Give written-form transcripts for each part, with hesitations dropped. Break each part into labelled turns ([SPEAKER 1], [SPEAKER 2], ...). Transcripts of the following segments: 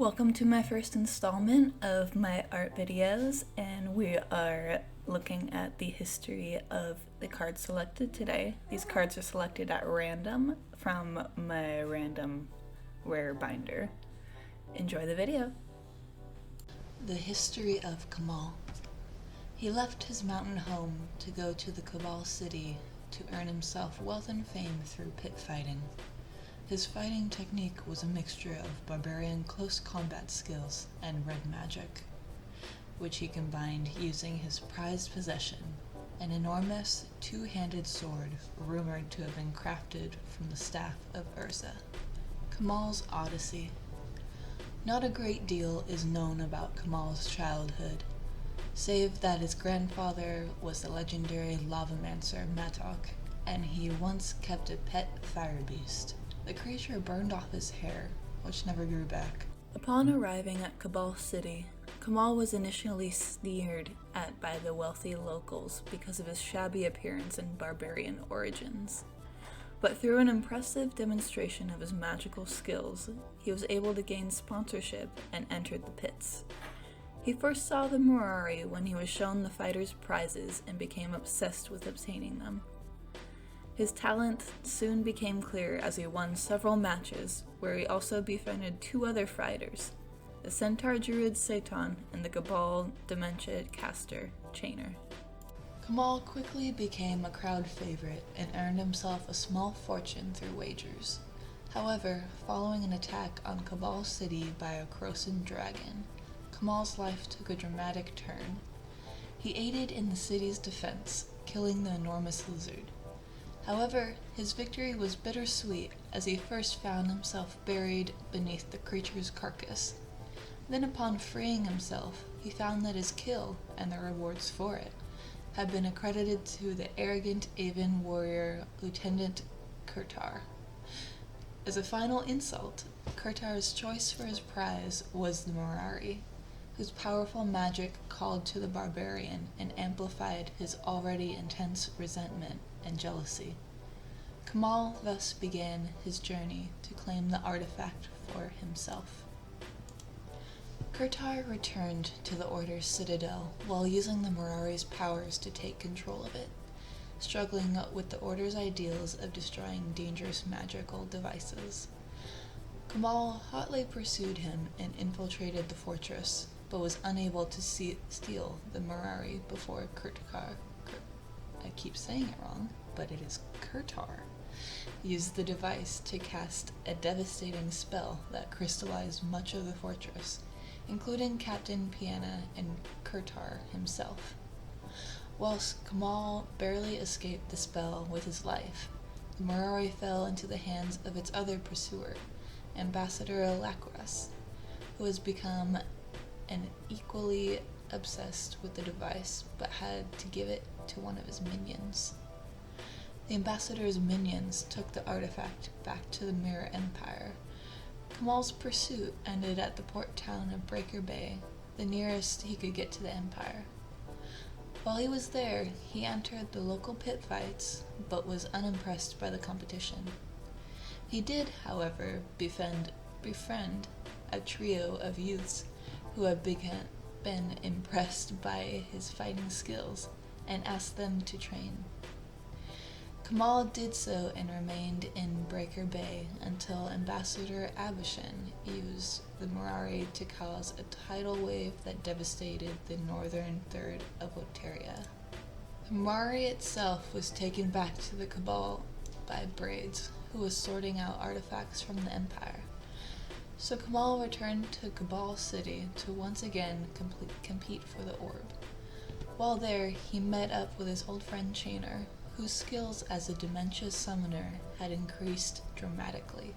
[SPEAKER 1] Welcome to my first installment of my art videos, and we are looking at the history of the cards selected today. These cards are selected at random from my random rare binder. Enjoy the video. The history of Kamhal. He left his mountain home to go to the Cabal city to earn himself wealth and fame through pit fighting. His fighting technique was a mixture of barbarian close combat skills and red magic, which he combined using his prized possession, an enormous two-handed sword rumored to have been crafted from the staff of Urza. Kamhal's Odyssey. Not a great deal is known about Kamhal's childhood, save that his grandfather was the legendary lavamancer Matok, and he once kept a pet fire beast. The creature burned off his hair, which never grew back. Upon arriving at Cabal City, Kamhal was initially sneered at by the wealthy locals because of his shabby appearance and barbarian origins. But through an impressive demonstration of his magical skills, he was able to gain sponsorship and entered the pits. He first saw the Murari when he was shown the fighters' prizes and became obsessed with obtaining them. His talent soon became clear as he won several matches, where he also befriended two other fighters, the Centaur Druid Satan and the Cabal Dementia caster Chainer. Kamhal quickly became a crowd favorite and earned himself a small fortune through wagers. However, following an attack on Cabal City by a Crosan dragon, Kamhal's life took a dramatic turn. He aided in the city's defense, killing the enormous lizard. However, his victory was bittersweet as he first found himself buried beneath the creature's carcass. Then upon freeing himself, he found that his kill, and the rewards for it, had been accredited to the arrogant Aven warrior Lieutenant Kurtar. As a final insult, Kurtar's choice for his prize was the Murari, whose powerful magic called to the barbarian and amplified his already intense resentment and jealousy. Kamhal thus began his journey to claim the artifact for himself. Kurtar returned to the Order's citadel while using the Murari's powers to take control of it, struggling with the Order's ideals of destroying dangerous magical devices. Kamhal hotly pursued him and infiltrated the fortress, but was unable to steal the Murari before Kurtar. I keep saying it wrong, but it is Kurtar. Used the device to cast a devastating spell that crystallized much of the fortress, including Captain Piana and Kurtar himself. Whilst Kamhal barely escaped the spell with his life, the Murari fell into the hands of its other pursuer, Ambassador Lacras, who has become an equally obsessed with the device but had to give it to one of his minions. The ambassador's minions took the artifact back to the Mirror Empire. Kamhal's pursuit ended at the port town of Breaker Bay, the nearest he could get to the Empire. While he was there, he entered the local pit fights, but was unimpressed by the competition. He did, however, befriend a trio of youths who had been impressed by his fighting skills and asked them to train. Kamhal did so and remained in Breaker Bay until Ambassador Abishan used the Murari to cause a tidal wave that devastated the northern third of Oteria. The Murari itself was taken back to the Cabal by Braids, who was sorting out artifacts from the Empire. So Kamhal returned to Cabal City to once again compete for the orb. While there, he met up with his old friend Chainer, whose skills as a dementia summoner had increased dramatically.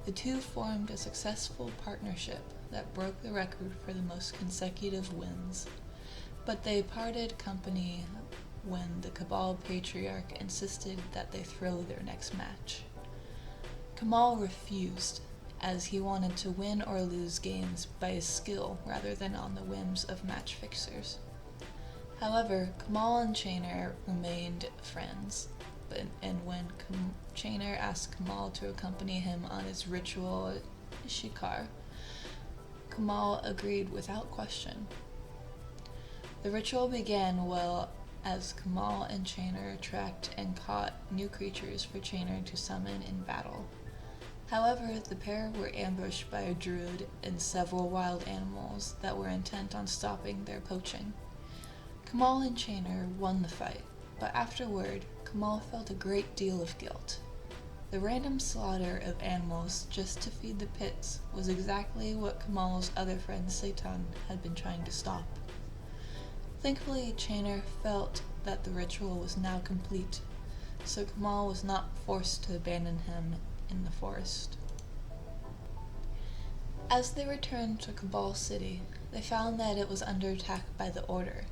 [SPEAKER 1] The two formed a successful partnership that broke the record for the most consecutive wins, but they parted company when the Cabal Patriarch insisted that they throw their next match. Kamhal refused, as he wanted to win or lose games by his skill rather than on the whims of match fixers. However, Kamhal and Chainer remained friends, and when Chainer asked Kamhal to accompany him on his ritual shikar,
[SPEAKER 2] Kamhal agreed without question. The ritual began well as Kamhal and Chainer tracked and caught new creatures for Chainer to summon in battle. However, the pair were ambushed by a druid and several wild animals that were intent on stopping their poaching. Kamhal and Chainer won the fight, but afterward, Kamhal felt a great deal of guilt. The random slaughter of animals just to feed the pits was exactly what Kamhal's other friend Satan had been trying to stop. Thankfully, Chainer felt that the ritual was now complete, so Kamhal was not forced to abandon him in the forest. As they returned to Cabal City, they found that it was under attack by the Order.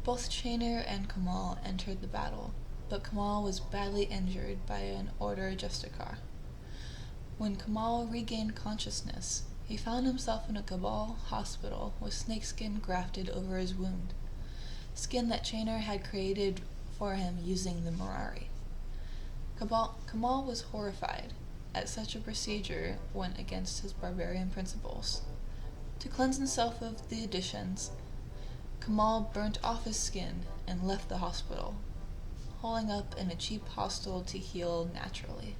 [SPEAKER 2] Both Chainer and Kamhal entered the battle, but Kamhal was badly injured by an Order Justicar. When Kamhal regained consciousness, he found himself in a Cabal hospital with snakeskin grafted over his wound, skin that Chainer had created for him using the Mirari. Kamhal was horrified, as such a procedure went against his barbarian principles. To cleanse himself of the additions, Kamhal burnt off his skin and left the hospital, holing up in a cheap hostel to heal naturally.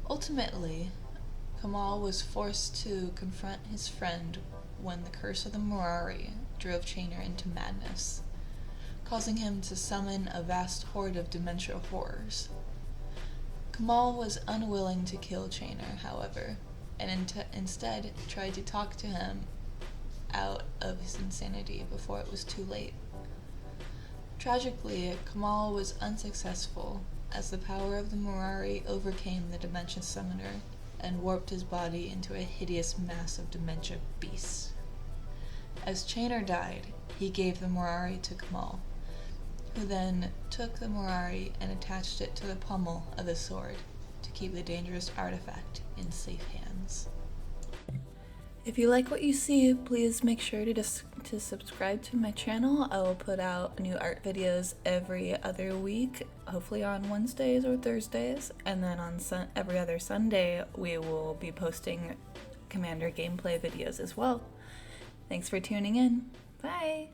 [SPEAKER 2] Ultimately, Kamhal was forced to confront his friend when the curse of the Mirari drove Chainer into madness, causing him to summon a vast horde of dementia horrors. Kamhal was unwilling to kill Chainer, however, and instead tried to talk to him out of his insanity before it was too late. Tragically, Kamhal was unsuccessful, as the power of the Mirari overcame the dementia summoner and warped his body into a hideous mass of dementia beasts. As Chainer died, he gave the Mirari to Kamhal, who then took the Mirari and attached it to the pommel of his sword to keep the dangerous artifact in safe hands.
[SPEAKER 1] If you like what you see, please make sure to subscribe to my channel. I will put out new art videos every other week, hopefully on Wednesdays or Thursdays, and then on every other Sunday we will be posting Commander gameplay videos as well. Thanks for tuning in. Bye!